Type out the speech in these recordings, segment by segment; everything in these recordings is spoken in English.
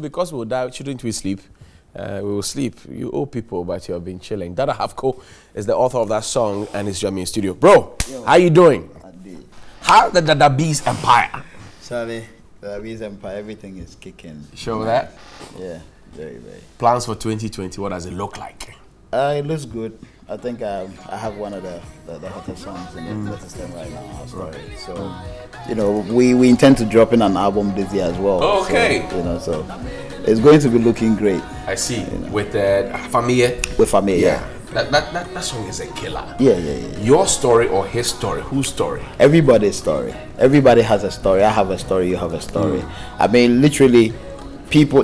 Because we'll die, shouldn't we sleep? We will sleep. You owe people, but you have been chilling. Dada Hafco is the author of that song and is joining me in studio. Bro, how you doing? How the Dada Bees Empire? Sorry, Dada Bees Empire, everything is kicking. Show that? Yeah, very. Plans for 2020, what does it look like? It looks good. I think I have one of the hottest songs in the latest thing right now. So, you know, we intend to drop in an album this year as well. Oh, okay. So, you know, so it's going to be looking great. I see. You know. With Familia? With Familia, yeah. That song is a killer. Yeah. Your story or his story? Whose story? Everybody's story. Everybody has a story. I have a story, you have a story. I mean, literally,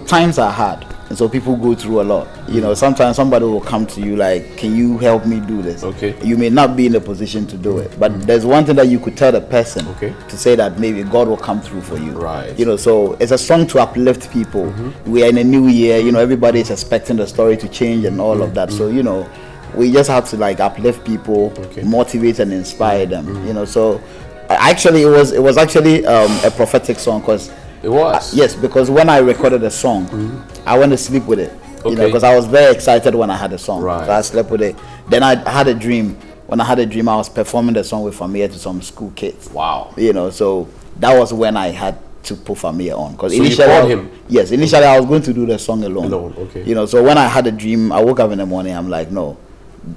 times are hard. And so people go through a lot. You know, sometimes somebody will come to you like, can you help me do this? Okay. You may not be in a position to do it. But there's one thing that you could tell the person to say that maybe God will come through for you. Right. You know, so it's a song to uplift people. We are in a new year, you know, everybody is expecting the story to change and all of that. So, you know, we just have to like uplift people, motivate and inspire them. You know, so actually it was actually a prophetic song because it was? Yes, because when I recorded the song, I went to sleep with it. You know, because I was very excited when I had the song. Right. So I slept with it. Then I had a dream. When I had a dream, I was performing the song with Familia to some school kids. Wow. You know, so that was when I had to put Familia on. Because so initially, you called him? Yes, initially I was going to do the song alone. Okay. You know, so when I had a dream, I woke up in the morning, I'm like, no,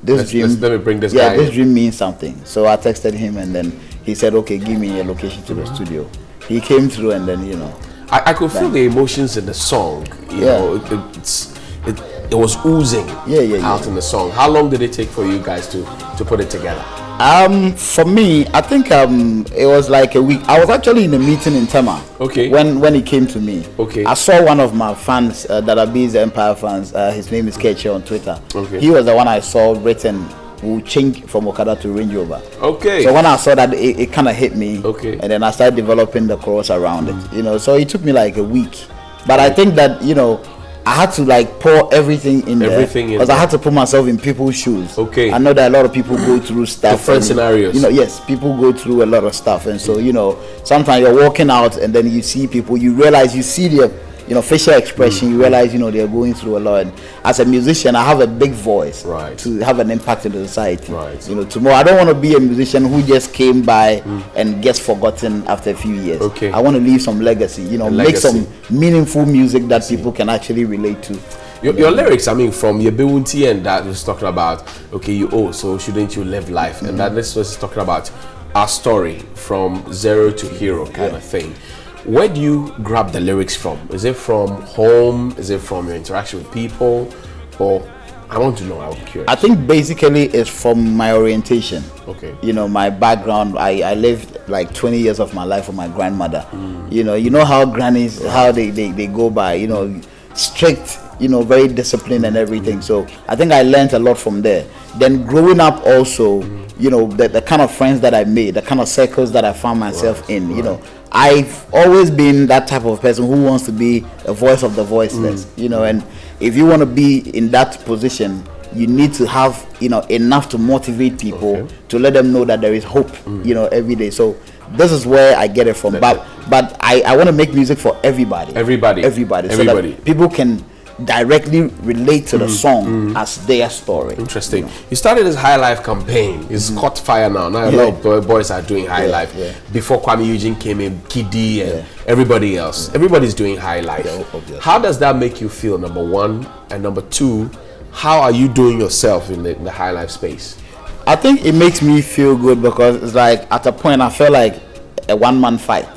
let me bring this guy this dream means something. So I texted him and then he said, okay, give me a location to the studio. He came through and then, you know. I could feel the emotions in the song. You know, it was oozing out in the song. How long did it take for you guys to put it together? For me, I think it was like a week. I was actually in a meeting in Tema. Okay. When he came to me. Okay. I saw one of my fans, Dada Bees Empire fans. His name is Keche on Twitter. Okay. He was the one I saw written, will change from Okada to Range Rover. Okay. So when I saw that, it kind of hit me. Okay. And then I started developing the chorus around it. You know, so it took me like a week. But I think that, you know, I had to like pour everything in there because I had to put myself in people's shoes. Okay. I know that a lot of people go through stuff. Different scenarios. You know, yes, people go through a lot of stuff, and so you know, sometimes you're walking out and then you see people, you realize you see their, you know, facial expression. You realize, you know, they're going through a lot. And as a musician, I have a big voice to have an impact in the society. Right. You know, tomorrow I don't want to be a musician who just came by and gets forgotten after a few years. Okay. I want to leave some legacy. You know, make some meaningful music that people can actually relate to. Your lyrics, I mean, from Yebewunti and that was talking about, okay, you owe, so shouldn't you live life? And that this was talking about our story from zero to hero kind of thing. Where do you grab the lyrics from? Is it from home? Is it from your interaction with people? Or I want to know, I'm curious. I think basically it's from my orientation. Okay. You know, my background. I lived like 20 years of my life with my grandmother. You know how grannies, how they go by, you know, strict, you know, very disciplined and everything. So I think I learned a lot from there. Then growing up also, you know, the kind of friends that I made, the kind of circles that I found myself in, you know, I've always been that type of person who wants to be a voice of the voiceless, you know, and if you want to be in that position, you need to have, you know, enough to motivate people to let them know that there is hope, you know, every day. So this is where I get it from. But I want to make music for everybody. Everybody. So that people can directly relate to the song as their story. Interesting. You started this High Life campaign. It's caught fire now. Now a lot of boys are doing High Life. Before Kwame Eugene came in, Kiddy and everybody else. Everybody's doing High Life. How does that make you feel, number one? And number two, how are you doing yourself in the High Life space? I think it makes me feel good because it's like at a point I felt like a one-man fight.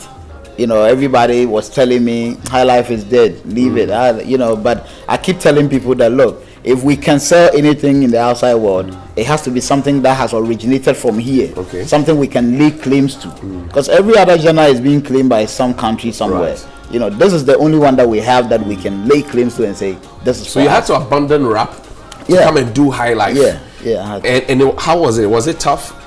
You know, everybody was telling me High Life is dead, leave it. You know, but I keep telling people that look, if we can sell anything in the outside world, it has to be something that has originated from here. Something we can lay claims to. Because every other genre is being claimed by some country somewhere. You know, this is the only one that we have that we can lay claims to and say this is. So you had to abandon rap to come and do High Life. And how was it? Was it tough?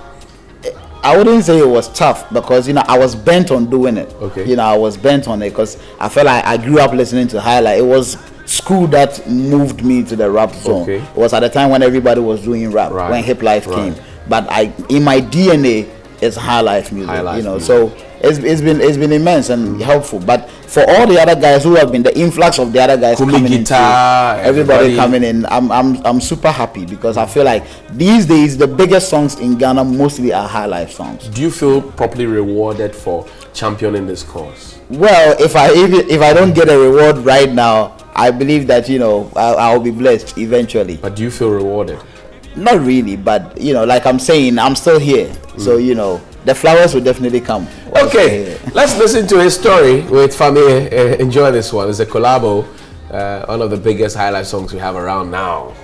I wouldn't say it was tough because, you know, I was bent on doing it. You know, I was bent on it because I felt like I grew up listening to High Life. It was school that moved me to the rap zone. It was at the time when everybody was doing rap, when hip life came. But in my DNA, it's High Life music. You know, so it's been immense and helpful. But for all the other guys who have been the influx of the other guys coming guitar, in, everybody coming in, I'm super happy because I feel like these days the biggest songs in Ghana mostly are high life songs. Do you feel properly rewarded for championing this cause? Well, if I don't get a reward right now, I believe that I'll be blessed eventually. But do you feel rewarded? Not really, but like I'm saying, I'm still here. So the flowers will definitely come. Okay, let's listen to his story with Fami. Enjoy this one. It's a collabo, one of the biggest highlight songs we have around now.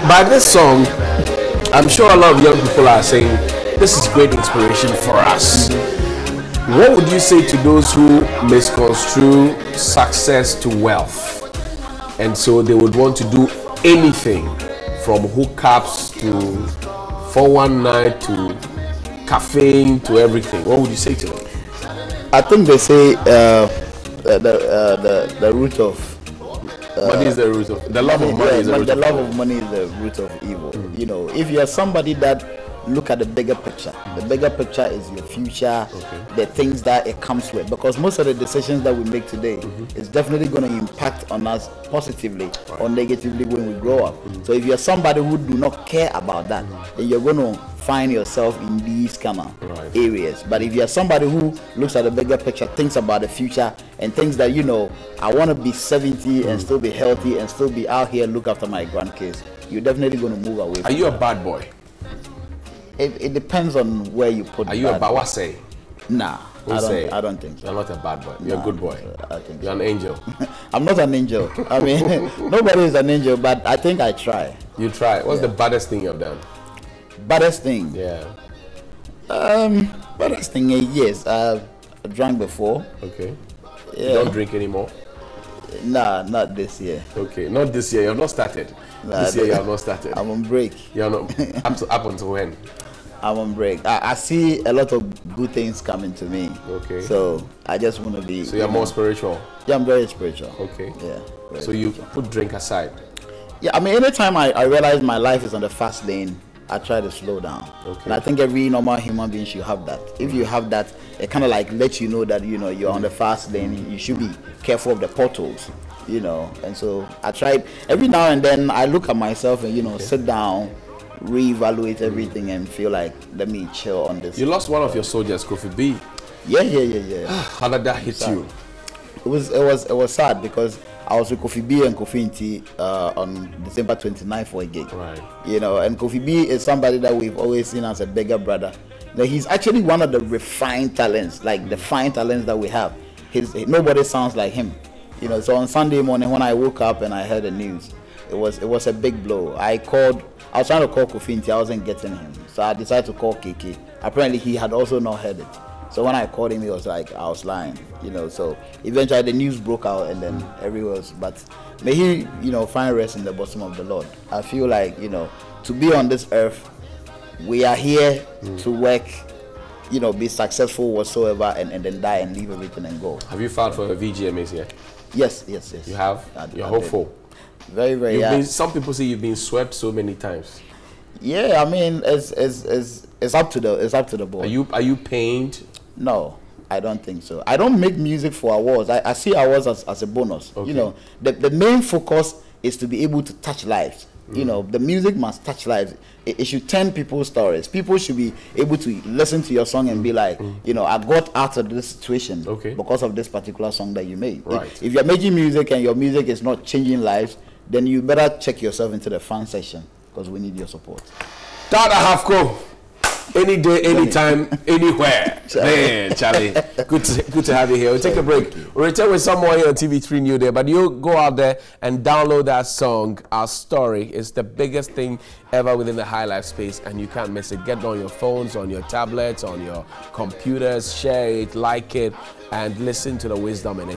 By this song, I'm sure a lot of young people are saying this is great inspiration for us. What would you say to those who misconstrue success to wealth, and so they would want to do anything from hookups to 419 to caffeine to everything? What would you say to them? I think they say the root of money is the root of the love of money. The love of money is the root of evil. If you're somebody that look at the bigger picture, the bigger picture is your future, the things that it comes with. Because most of the decisions that we make today is definitely going to impact on us positively or negatively when we grow up. So if you're somebody who do not care about that, then you're going to find yourself in these kind of areas. But if you're somebody who looks at the bigger picture, thinks about the future and thinks that I want to be 70 and still be healthy and still be out here look after my grandkids, you're definitely going to move away. Are you a bad boy? It depends on where you put. Are you a bad boy? Say? Nah, I don't think so. You're not a bad boy. You're a good boy. I think you're an angel. I'm not an angel. I mean, nobody is an angel, but I think I try. You try. What's the baddest thing you've done? Baddest thing? Yeah. Baddest thing, yes. I've drank before. Okay. Yeah. You don't drink anymore? Nah, not this year. Okay, not this year. You've not started. This year you have not started. I'm on break. You're not up until when? I'm on break. I see a lot of good things coming to me. Okay. So I just want to be. So you're more spiritual? Yeah, I'm very spiritual. Okay. Yeah. So you put drink aside? Yeah, I mean, anytime I realize my life is on the fast lane, I try to slow down. Okay. And I think every normal human being should have that. If you have that, it kind of like lets you know that you're on the fast lane. You should be careful of the potholes. And so I try every now and then. I look at myself and sit down, reevaluate everything, and feel like let me chill on this. You lost one of your soldiers, Kofi B. Yeah. How did that hit you? It was sad because I was with Kofi B and Kofi Nti on December 29th for a gig. Right. And Kofi B is somebody that we've always seen as a bigger brother. Now, he's actually one of the refined talents, like the fine talents that we have. Nobody sounds like him. You know, so on Sunday morning when I woke up and I heard the news, it was a big blow. I was trying to call Kofinti, I wasn't getting him. So I decided to call KK. Apparently he had also not heard it. So when I called him, he was like, I was lying, you know. So eventually the news broke out and then everywhere was, but may he, you know, find rest in the bosom of the Lord. I feel like, you know, to be on this earth, we are here to work, you know, be successful whatsoever, and then die and leave everything and go. Have you filed for a VGMAs yet? Yes. You have? You're hopeful? Very, very. Some people say you've been swept so many times. Yeah, I mean, it's up to the board. Are you pained? No, I don't think so. I don't make music for awards. I see awards as a bonus. Okay. You know, the main focus is to be able to touch lives. You know, the music must touch lives. It should tell people's stories. People should be able to listen to your song and be like, you know, I got out of this situation because of this particular song that you made. Right. If you're making music and your music is not changing lives, then you better check yourself into the fan section, because we need your support. Dada Hafco, any day, anytime, anywhere. Man, Charlie, good to have you here. We'll take a break. We'll return with some more here on TV3 New Day. But you go out there and download that song, Our Story. It's the biggest thing ever within the high life space, and you can't miss it. Get it on your phones, on your tablets, on your computers. Share it, like it, and listen to the wisdom in it.